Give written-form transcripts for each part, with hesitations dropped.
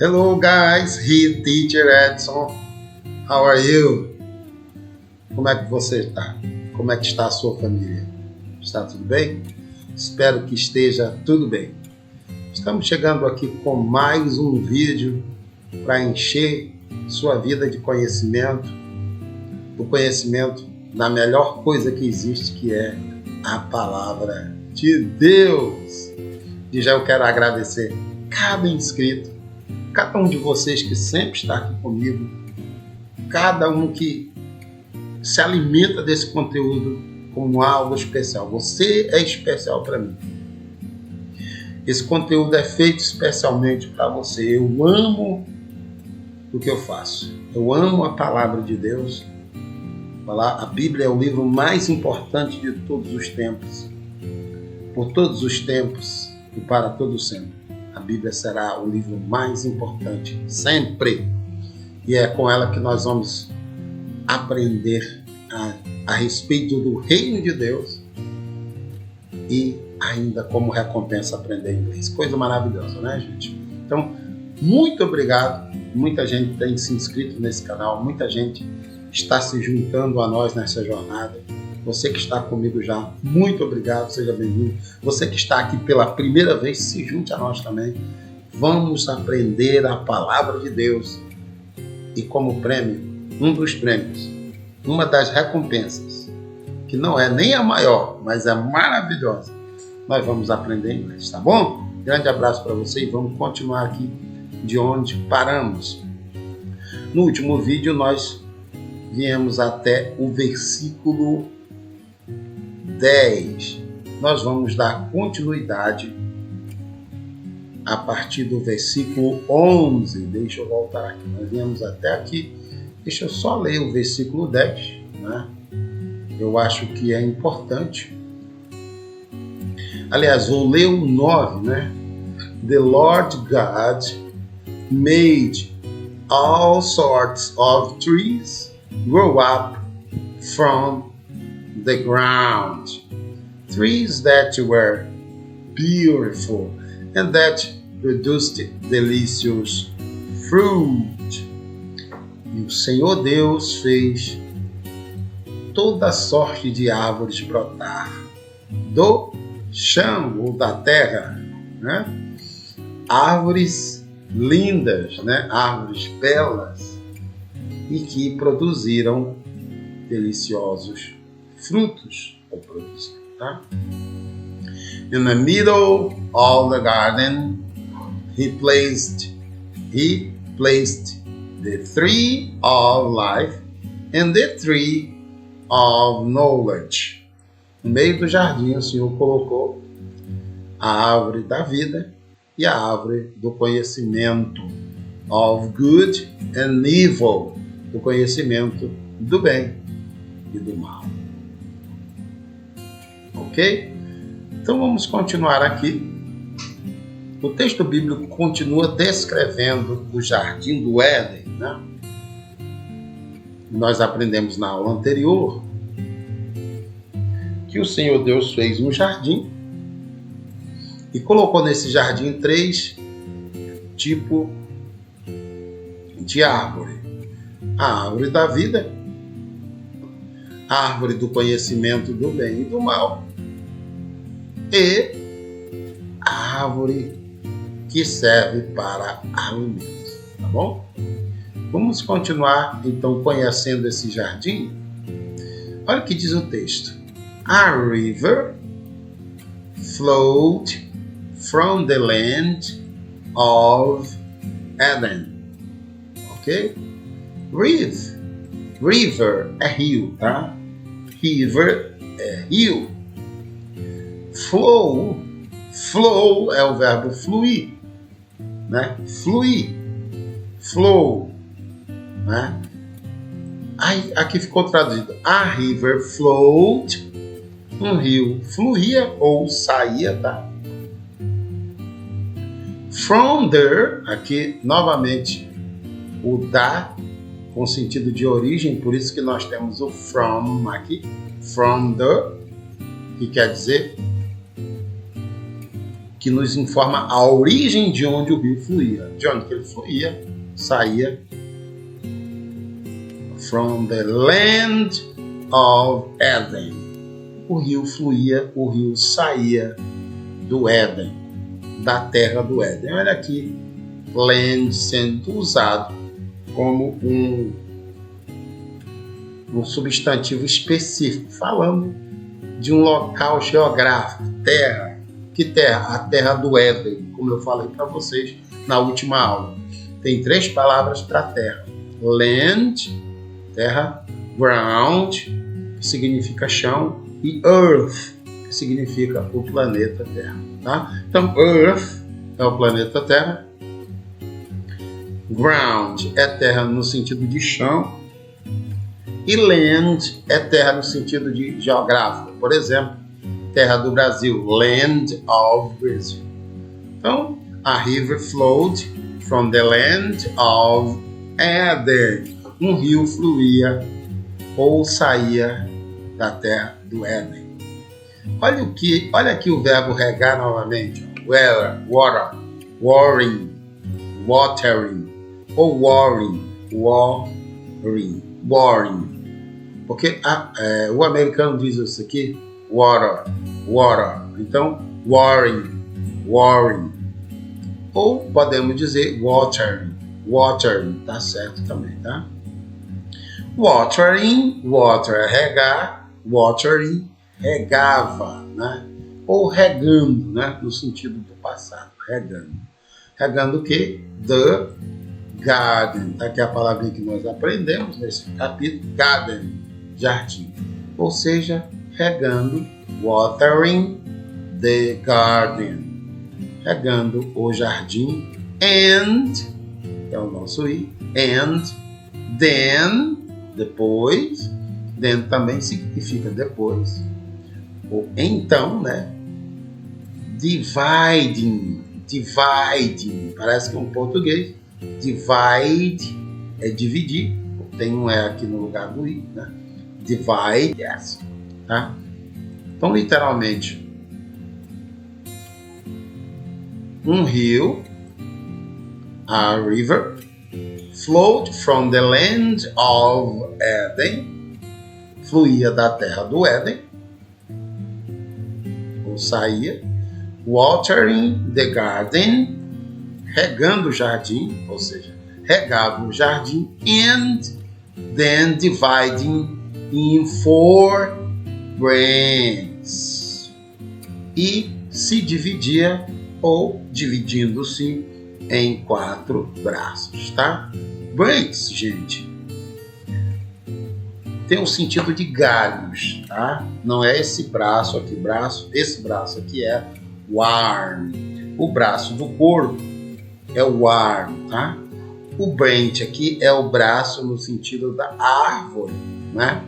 Hello guys, here Teacher Edson. How are you? Como é que você está? Como é que está a sua família? Está tudo bem? Espero que esteja tudo bem. Estamos chegando aqui com mais um vídeo para encher sua vida de conhecimento, o conhecimento da melhor coisa que existe, que é a Palavra de Deus. E já eu quero agradecer cada inscrito, cada um de vocês que sempre está aqui comigo, cada um que se alimenta desse conteúdo como algo especial. Você é especial para mim. Esse conteúdo é feito especialmente para você. Eu amo o que eu faço. Eu amo a Palavra de Deus. A Bíblia é o livro mais importante de todos os tempos. Por todos os tempos e para todo sempre. A Bíblia será o livro mais importante sempre. E é com ela que nós vamos aprender a respeito do reino de Deus e ainda como recompensa aprender inglês. Coisa maravilhosa, né, gente? Então, muito obrigado. Muita gente tem se inscrito nesse canal, muita gente está se juntando a nós nessa jornada. Você que está comigo já, muito obrigado, seja bem-vindo. Você que está aqui pela primeira vez, se junte a nós também. Vamos aprender a Palavra de Deus. E como prêmio, um dos prêmios, uma das recompensas, que não é nem a maior, mas é maravilhosa, nós vamos aprender inglês, tá bom? Grande abraço para você e vamos continuar aqui de onde paramos. No último vídeo nós viemos até o versículo 10. Nós vamos dar continuidade a partir do versículo 11. Deixa eu voltar aqui. Nós viemos até aqui. Deixa eu só ler o versículo 10, né? Eu acho que é importante. Aliás, vou ler o 9, né? The Lord God made all sorts of trees grow up from the ground. Trees that were beautiful and that produced delicious fruit. E o Senhor Deus fez toda sorte de árvores brotar do chão ou da terra, né? Árvores lindas, né? Árvores belas e que produziram deliciosos frutos ou produziram, tá? In the middle of the garden, he placed the tree of life and the tree of knowledge. No meio do jardim, o Senhor colocou a árvore da vida e a árvore do conhecimento, of good and evil, do conhecimento do bem e do mal. Ok? Então vamos continuar aqui. O texto bíblico continua descrevendo o jardim do Éden, né? Nós aprendemos na aula anterior que o Senhor Deus fez um jardim e colocou nesse jardim 3 tipos de árvore. A árvore da vida, a árvore do conhecimento do bem e do mal e a árvore que serve para alimentos, tá bom? Vamos continuar então conhecendo esse jardim. Olha o que diz o texto. A river flowed from the land of Eden. Ok? River é rio, tá? River é rio. Flow é o verbo fluir, né? Fluir. Flow, né? Aí, aqui ficou traduzido. A river flowed. Um rio fluía ou saía, tá? From there, aqui novamente o da com sentido de origem, por isso que nós temos o from aqui. From the, que quer dizer que nos informa a origem de onde o rio fluía. De onde que ele fluía? Saía from the land of Eden. O rio fluía, o rio saía do Éden, da terra do Éden. Olha aqui, land sendo usado como um substantivo específico, falando de um local geográfico, terra. Que terra? A terra do Éden, como eu falei para vocês na última aula. Tem 3 palavras para terra: land, terra, ground, que significa chão, e earth, que significa o planeta Terra. Tá? Então, earth é o planeta Terra, ground é terra no sentido de chão, e land é terra no sentido de geográfico. Por exemplo, terra do Brasil, land of Brazil. Então, a river flowed from the land of Eden. Um rio fluía ou saía da terra do Éden. Olha aqui o verbo regar novamente. Water, watering, watering, ou warring. Porque o americano diz isso aqui, water. Então, warring. Ou podemos dizer watering, tá certo também, tá? Watering, water é regar, watering, regava, né? Ou regando, né? No sentido do passado, regando. Regando o quê? The garden. Tá aqui a palavrinha que nós aprendemos nesse capítulo, garden, jardim. Ou seja, regando, watering the garden. Regando o jardim, and, é o nosso i, and, then, depois, then também significa depois, ou então, né? Dividing, parece que é um português, divide é dividir, tem um E aqui no lugar do I, né? Divide, yes, tá? Então, literalmente, um rio, a river, flowed from the land of Eden, fluía da terra do Éden, ou saía, watering the garden, regando o jardim, ou seja, regava o jardim, and then dividing in 4 branches, e se dividia ou dividindo-se em 4 braços, tá? Branches, gente, tem um sentido de galhos, tá? Não é esse braço aqui, esse braço aqui é o arm. O braço do corpo é o arm, tá? O branch aqui é o braço no sentido da árvore, né?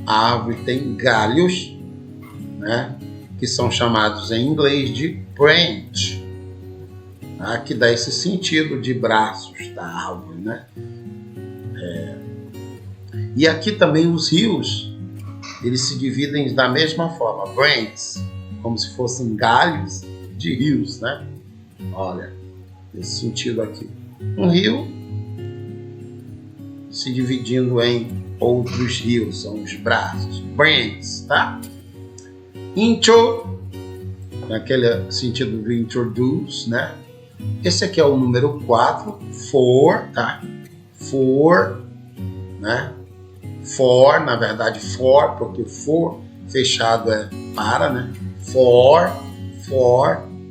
A árvore tem galhos, né? Que são chamados em inglês de branch, tá? Que dá esse sentido de braços da árvore, né? E aqui também os rios, eles se dividem da mesma forma, branches, como se fossem galhos de rios, né? Olha, esse sentido aqui. Um rio se dividindo em outros rios, são os braços, branches, tá? Intro, naquele sentido do introduce, né? Esse aqui é o número 4, for, tá? For, né? For, na verdade, for, porque for fechado é para, né? For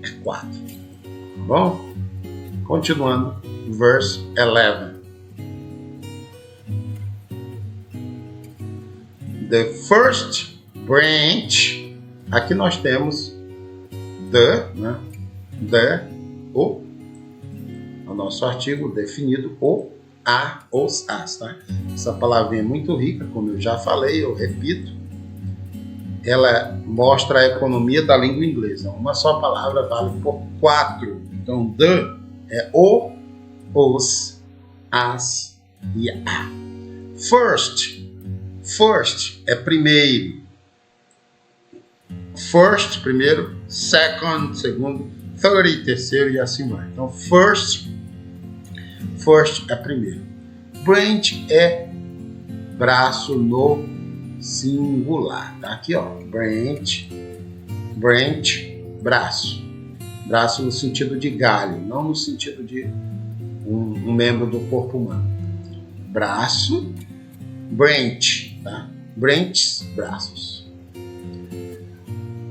é 4. Tá bom? Continuando, verse 11. The first branch, aqui nós temos the, né? O nosso artigo definido, os, as, tá? Essa palavrinha é muito rica, como eu já falei, eu repito. Ela mostra a economia da língua inglesa. Uma só palavra vale por 4. Então, the é o, os, as e a. First é primeiro. First, primeiro. Second, segundo. 30, terceiro e assim vai. Então, first é primeiro. Branch é braço no singular. Tá aqui, ó. Branch, braço. Braço no sentido de galho, não no sentido de um membro do corpo humano. Braço, branch, tá? Branches, braços.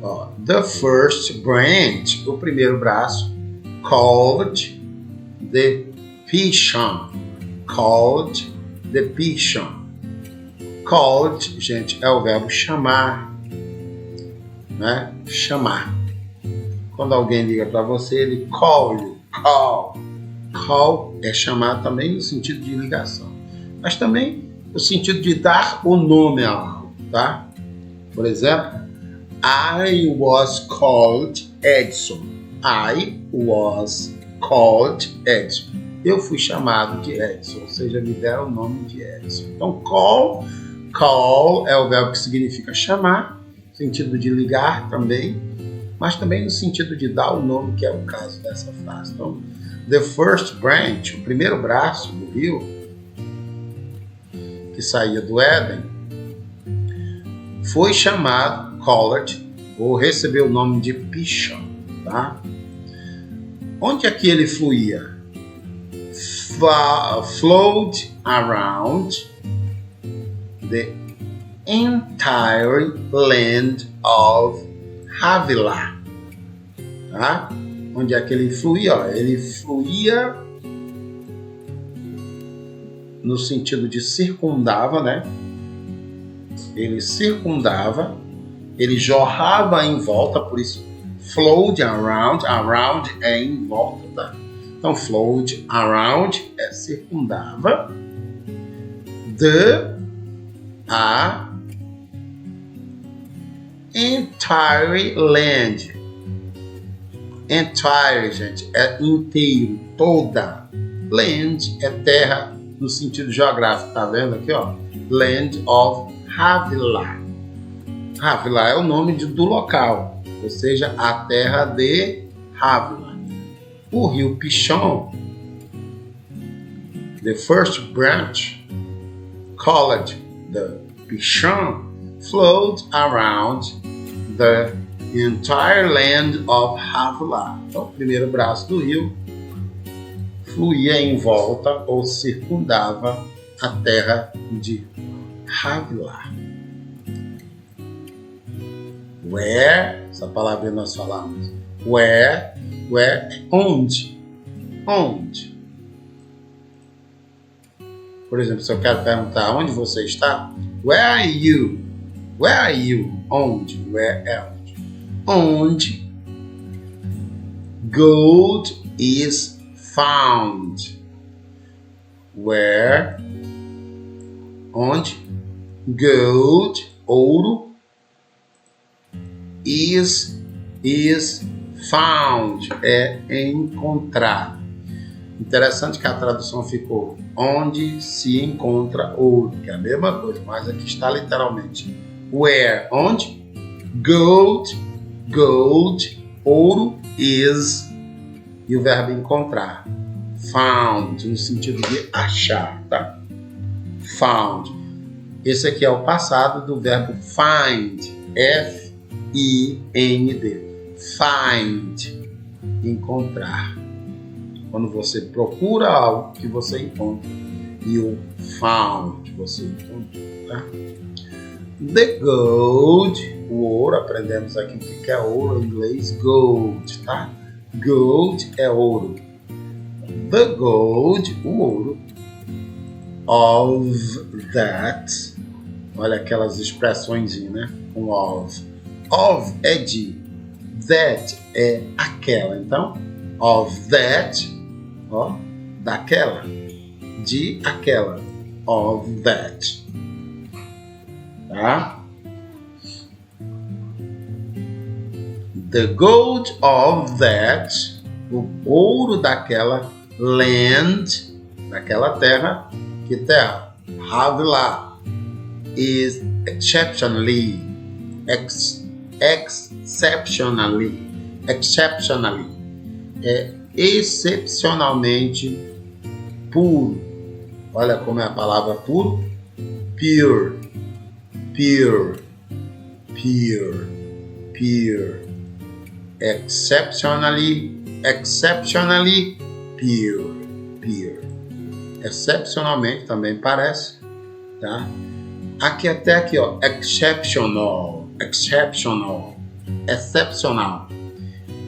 Ó, the first branch, o primeiro braço, called the pigeon. Called the pigeon. Called, gente, é o verbo chamar, né? Chamar. Quando alguém liga para você, ele call you, call. Call é chamar também no sentido de ligação, mas também no sentido de dar o nome a algo, tá? Por exemplo, I was called Edson. I was called Edson. Eu fui chamado de Edson, ou seja, me deram o nome de Edson. Então, call é o verbo que significa chamar, no sentido de ligar também, mas também no sentido de dar o nome, que é o caso dessa frase. Então, the first branch, o primeiro braço do rio, que saía do Éden, foi chamado, called, ou recebeu o nome de Pishon, tá? Onde é que ele fluía? Flowed around the entire land of Havilah, tá? Onde é que ele fluía? Ó, ele fluía no sentido de circundava, né? Ele circundava, ele jorrava em volta, por isso flowed around, around é em volta, tá? Então flowed around é circundava, a entire land. Entire, gente, é inteiro, toda. Land é terra no sentido geográfico, tá vendo aqui, ó? Land of Havilah. Havilah é o nome do local, ou seja, a terra de Havilah. O rio Pishon, the first branch, called the Pishon, flowed around the entire land of Havilah. Então, o primeiro braço do rio fluía em volta ou circundava a terra de Havilah. Where, essa palavra nós falamos. Where, onde? Onde? Por exemplo, se eu quero perguntar onde você está, where are you? Where are you? Onde? Where é onde? Onde gold is found. Where, onde gold, ouro, is found, é encontrar. Interessante que a tradução ficou onde se encontra ouro, que é a mesma coisa, mas aqui está literalmente where, onde gold, ouro, is, e o verbo encontrar, found, no sentido de achar, tá? Found. Esse aqui é o passado do verbo find, F-I-N-D, find, encontrar. Quando você procura algo que você encontra, e o found, você encontrou, tá? The gold, o ouro, aprendemos aqui o que é ouro em inglês, gold, tá? Gold é ouro. The gold, o ouro, of that, olha aquelas expressões, né? Com of é de, that é aquela, então, of that, ó, daquela, de aquela, of that, tá? The gold of that, o ouro daquela land, daquela terra, que terra? Havilah, is exceptionally, é excepcionalmente puro. Olha como é a palavra puro. Pure, pure, pure, pure. Exceptionally pure, pure. Excepcionalmente também parece, tá? Aqui até aqui, ó, exceptional, excepcional.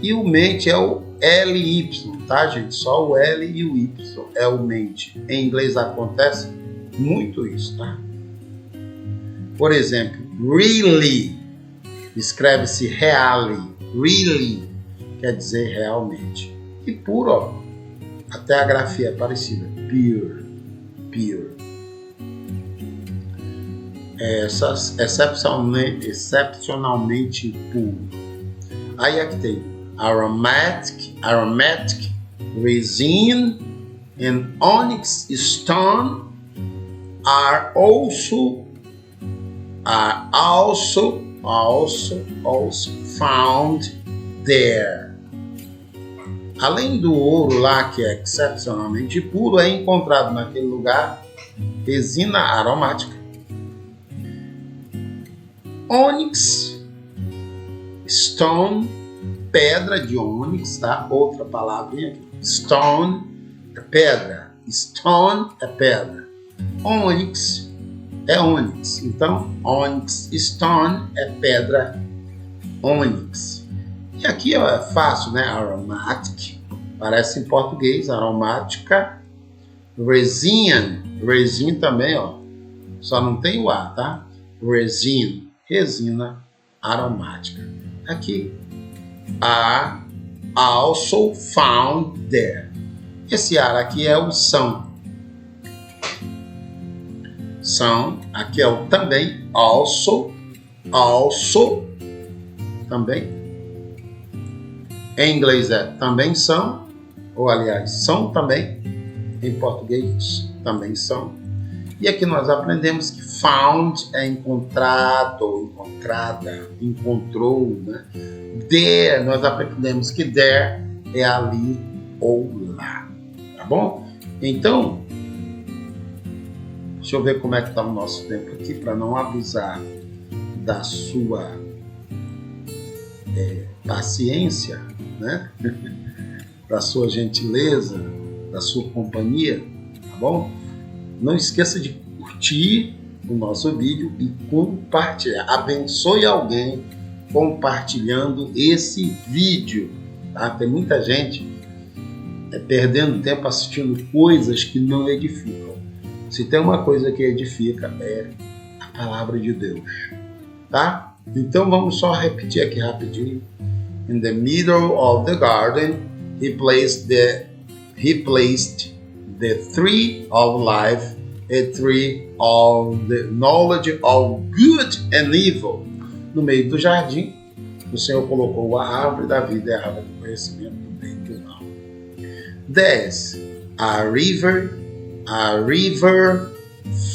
E o mente é o LY, tá, gente? Só o L e o Y é o mente. Em inglês acontece muito isso, tá? Por exemplo, really, escreve-se really, really, quer dizer realmente. E puro, ó, até a grafia é parecida, pure, pure. Excepcionalmente puro. Aí aqui tem aromatic resin and onyx stone are also found there. Além do ouro lá, que é excepcionalmente puro, é encontrado naquele lugar resina aromática, onyx, stone, pedra de ônix, tá? Outra palavrinha aqui. Stone é pedra, stone é pedra, onyx é ônix. Então, onyx stone é pedra ônix. E aqui ó, é fácil, né? Aromatic, parece em português, aromática. Resin também, ó, só não tem o A, tá? Resin, resina aromática. Aqui, are also found there. Esse ar aqui é o são. São, aqui é o também, also, também. Em inglês é também são, ou aliás, são também. Em português, também são. E aqui nós aprendemos que found é encontrado ou encontrada, encontrou, né? There, nós aprendemos que there é ali ou lá, tá bom? Então, deixa eu ver como é que está o nosso tempo aqui, para não abusar da sua paciência, né? Da sua gentileza, da sua companhia, tá bom? Não esqueça de curtir o nosso vídeo e compartilhar. Abençoe alguém compartilhando esse vídeo, tá? Tem muita gente perdendo tempo assistindo coisas que não edificam. Se tem uma coisa que edifica, é a palavra de Deus, tá? Então vamos só repetir aqui rapidinho. In the middle of the garden, he placed the tree of life, a tree of the knowledge of good and evil. No meio do jardim, o Senhor colocou a árvore da vida e a árvore do conhecimento do bem e do mal. 10. A river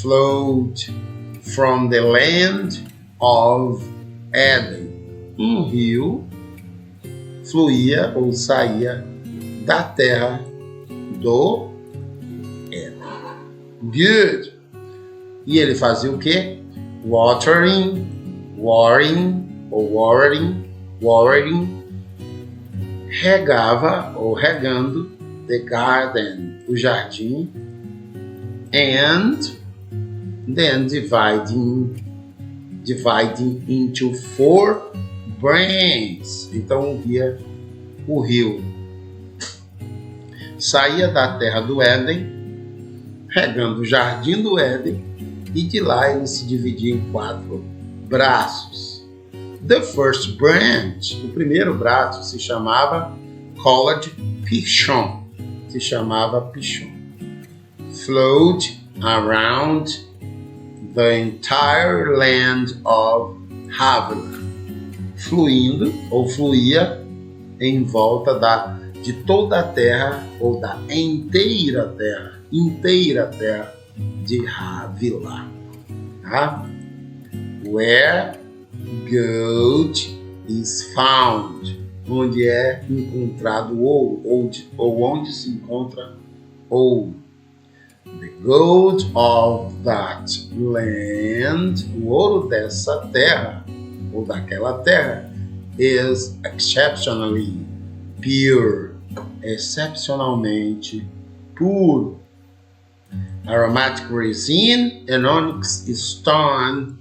flowed from the land of Eden. Um rio fluía ou saía da terra do Éden. Good. E ele fazia o quê? Watering, regava ou regando the garden, o jardim, and then dividing into 4 branches. Então o rio saía da terra do Éden, regando o jardim do Éden, e de lá ele se dividia em 4 braços. The first branch, o primeiro braço, se chamava Pishon, flowed around the entire land of Havilah, fluía em volta de toda a terra, ou da inteira terra de Havilah, tá? Where gold is found, onde é encontrado ouro, ou onde se encontra ouro. The gold of that land, o ouro dessa terra, ou daquela terra, is exceptionally pure, excepcionalmente puro. Aromatic resin and onyx stone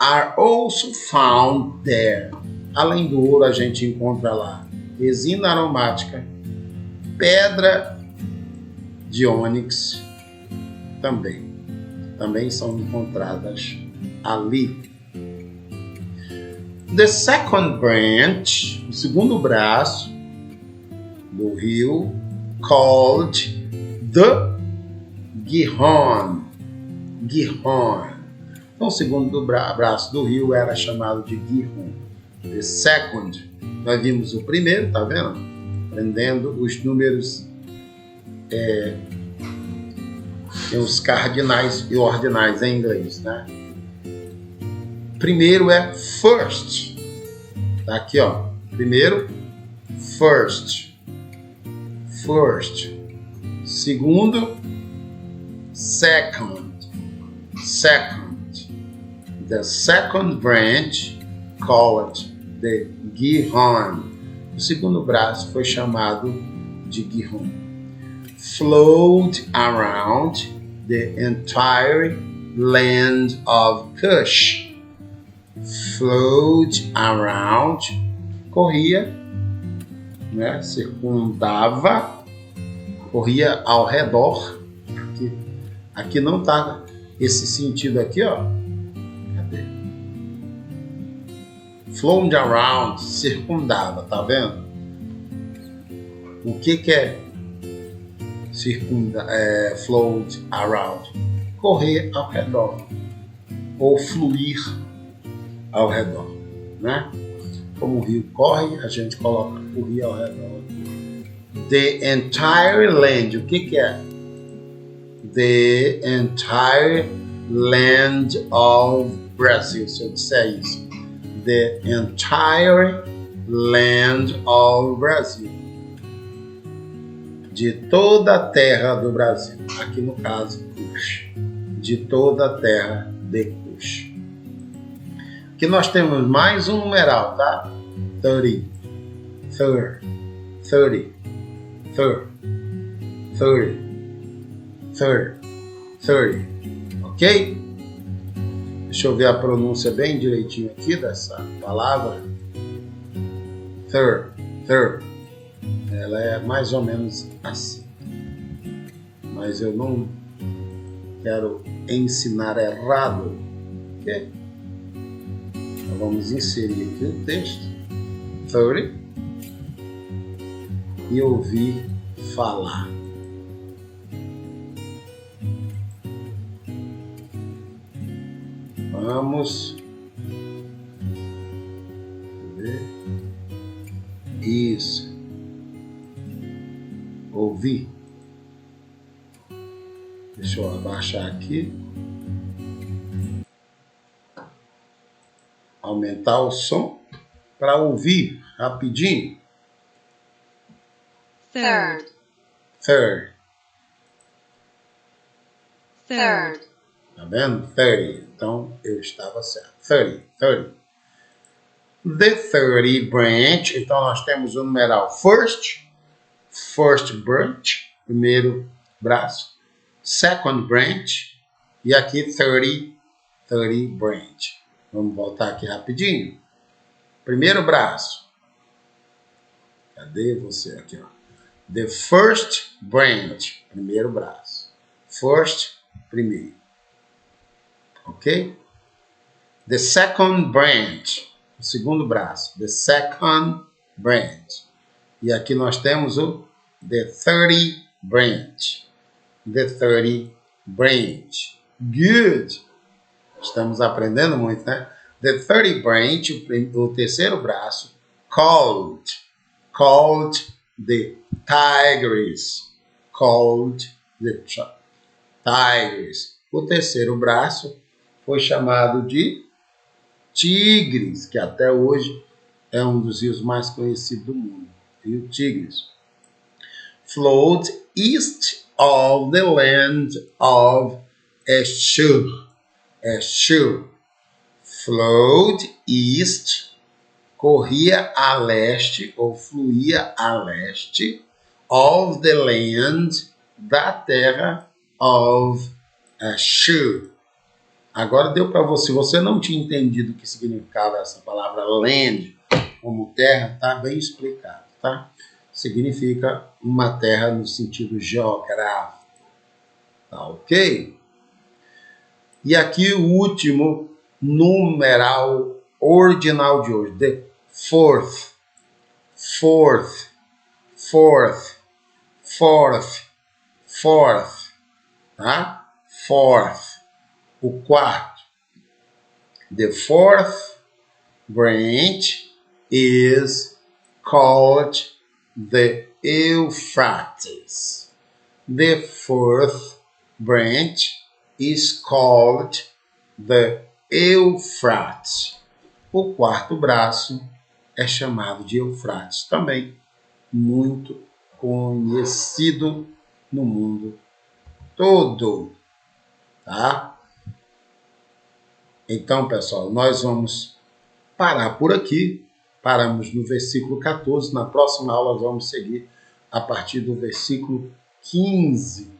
are also found there. Além do ouro, a gente encontra lá resina aromática, pedra de ônix também são encontradas ali. The second branch, o segundo braço do rio, called the Gihon. Então, o segundo braço do rio era chamado de Gihon. The second, nós vimos o primeiro, tá vendo? Aprendendo os números, tem os cardinais e ordinais em inglês, né? Primeiro é first. Tá aqui, ó. Primeiro, first. Segundo, second. The second branch, called the Gihon. O segundo braço foi chamado de Gihon. Flowed around the entire land of Cush. Flowed around, corria, né? Circundava, corria ao redor. Aqui não está esse sentido aqui, ó. Cadê? Flowed around, circundava, tá vendo? O que é flowed around? Correr ao redor, ou fluir ao redor, né? Como o rio corre, a gente coloca o rio ao redor. The entire land, o que é? The entire land of Brazil, se eu disser isso. The entire land of Brazil. De toda a terra do Brasil. Aqui no caso, Cush. De toda a terra de Cush. Aqui nós temos mais um numeral, tá? 30. Ok? Deixa eu ver a pronúncia bem direitinho aqui dessa palavra. Third. Ela é mais ou menos assim. Mas eu não quero ensinar errado. Ok? Então vamos inserir aqui o texto. 30. E ouvir falar. Vamos ver. Isso. Ouvir. Deixa eu abaixar aqui. Aumentar o som para ouvir rapidinho. Third. Tá vendo? 30. Então, eu estava certo. 30. The 30 branch. Então, nós temos o numeral first branch, primeiro braço. Second branch. E aqui 30 branch. Vamos voltar aqui rapidinho. Primeiro braço. Cadê você? Aqui, ó. The first branch. Primeiro braço. First, primeiro. Ok? The second branch. O segundo braço. The second branch. E aqui nós temos o the 30 branch. The 30 branch. Good. Estamos aprendendo muito, né? The 30 branch, o terceiro braço, called the tigers. Called the tigers. O terceiro braço foi chamado de tigres, que até hoje é um dos rios mais conhecidos do mundo, Rio Tigres. Flowed east of the land of Ashur. Ashur. Flowed east, corria a leste, ou fluía a leste, of the land, da terra of Ashur. Agora deu para você. Se você não tinha entendido o que significava essa palavra land como terra, tá bem explicado, tá? Significa uma terra no sentido geográfico, tá ok? E aqui o último numeral ordinal de hoje, the fourth, fourth, fourth, fourth, fourth, tá? Fourth, o quarto. The fourth branch is called the Euphrates. The fourth branch is called the Euphrates. O quarto braço é chamado de Eufrates, também muito conhecido no mundo todo, tá? Então, pessoal, nós vamos parar por aqui. Paramos no versículo 14. Na próxima aula, nós vamos seguir a partir do versículo 15.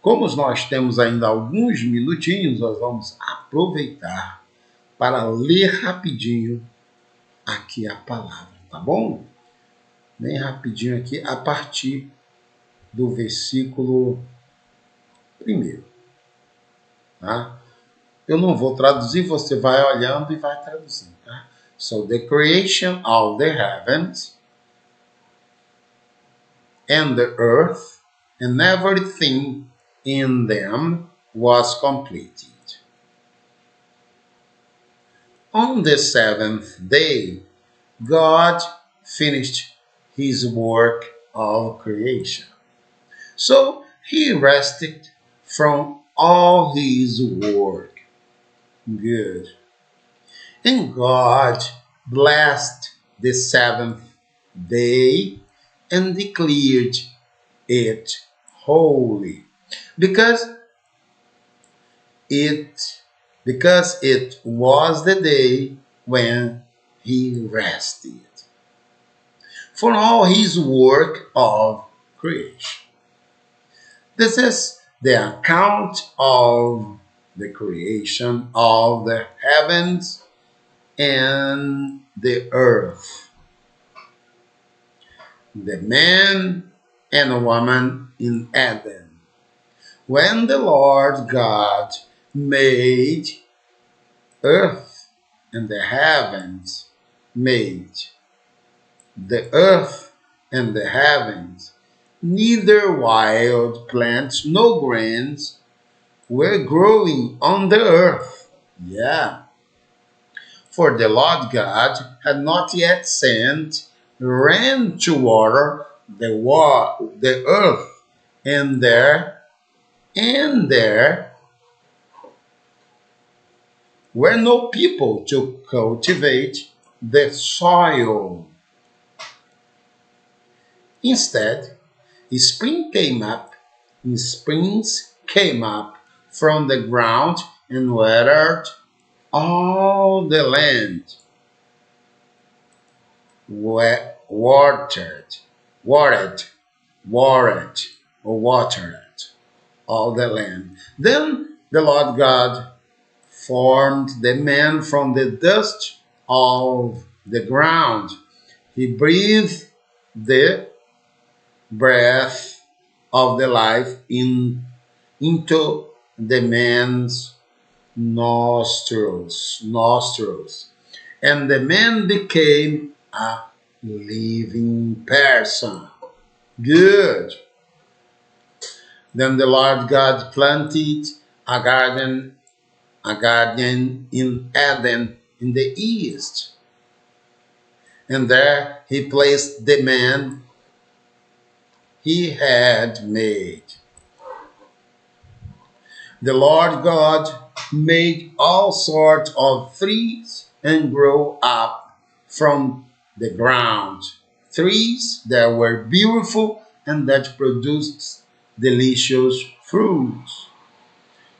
Como nós temos ainda alguns minutinhos, nós vamos aproveitar para ler rapidinho aqui a palavra, tá bom? Bem rapidinho aqui, a partir do versículo 1. Tá? Eu não vou traduzir, você vai olhando e vai traduzindo, tá? So, the creation of the heavens and the earth and everything in them was completed. On the seventh day, God finished his work of creation. So he rested from all his work. Good. And God blessed the seventh day and declared it holy, because it was the day when he rested for all his work of creation. This is the account of the creation of the heavens and the earth. The man and woman in Eden. When the Lord God made earth and the heavens, made the earth and the heavens, neither wild plants nor grains were growing on the earth. Yeah. For the Lord God had not yet sent rain to water the earth, and there were no people to cultivate the soil. Instead, springs came up from the ground and watered all the land. Watered all the land. Then the Lord God formed the man from the dust of the ground. He breathed the breath of the life into the man's nostrils, and the man became a living person. Good. Then the Lord God planted a garden in Eden in the east, and there he placed the man he had made. The Lord God made all sorts of trees and grew up from the ground, trees that were beautiful and that produced delicious fruits.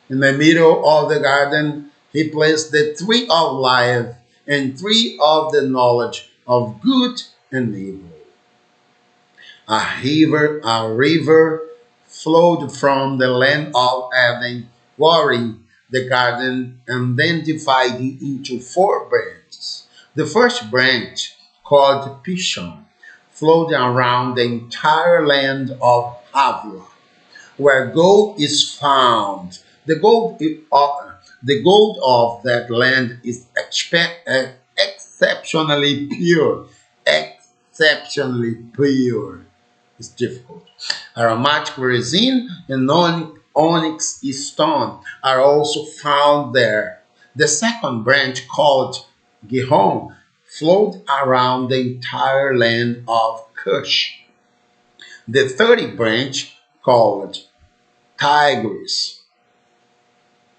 In the middle of the garden, he placed the tree of life and tree of the knowledge of good and evil. A river flowed from the land of Eden, watering the garden and then divided into four branches. The first branch, called Pishon, flowed around the entire land of Havilah, where gold is found. The gold of that land is exceptionally pure. Exceptionally pure. It's difficult. Aromatic resin and onyx stone are also found there. The second branch, called Gihon, flowed around the entire land of Cush. The third branch, called Tigris,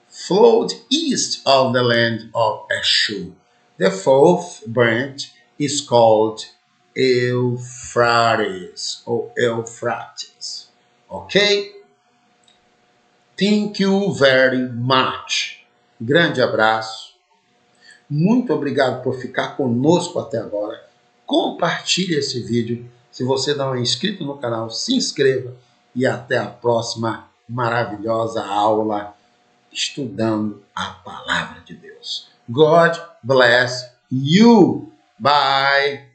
flowed east of the land of Ashur. The fourth branch is called Euphrates or Euphrates. Ok? Thank you very much. Grande abraço. Muito obrigado por ficar conosco até agora. Compartilhe esse vídeo. Se você não é inscrito no canal, se inscreva. E até a próxima maravilhosa aula estudando a palavra de Deus. God bless you. Bye.